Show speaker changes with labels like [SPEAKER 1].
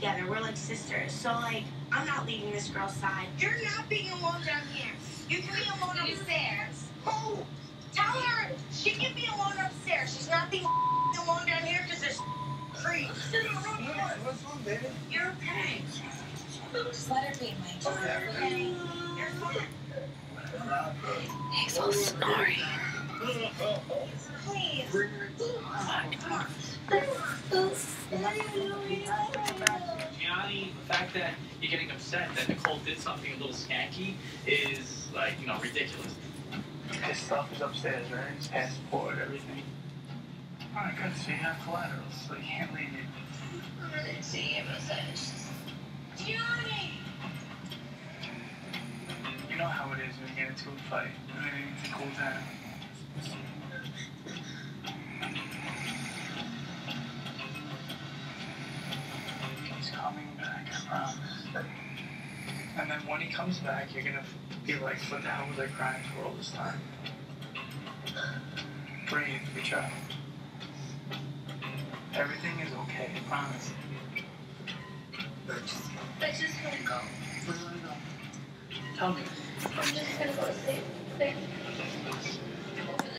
[SPEAKER 1] together. We're like sisters. So, like, I'm not leaving this girl's side. You're not being alone down here. You can be alone upstairs. Oh, tell her she can be alone upstairs. She's not being alone down here because there's creeps.
[SPEAKER 2] What's wrong, baby?
[SPEAKER 1] You're okay.
[SPEAKER 3] Just let her be, Mike.
[SPEAKER 1] Okay. You're fine.
[SPEAKER 3] He's all snoring.
[SPEAKER 1] Please.
[SPEAKER 4] Gianni, the fact that you're getting upset that Nicole did something a little skanky is, like, you know, ridiculous.
[SPEAKER 2] His stuff is upstairs, right? His passport, everything. I gotta see you have collateral, so you can't leave it.
[SPEAKER 1] I didn't see him Gianni!
[SPEAKER 2] You know how it is when you get into a fight. Everything needs to cool down. He's coming back, I promise. And then when he comes back, you're gonna be like, what the hell was I crying for all this time? Breathe, reach out. Everything is okay, I promise.
[SPEAKER 1] I just wanna go.
[SPEAKER 2] Where do you wanna go? Tell me.
[SPEAKER 1] I'm just gonna go to sleep.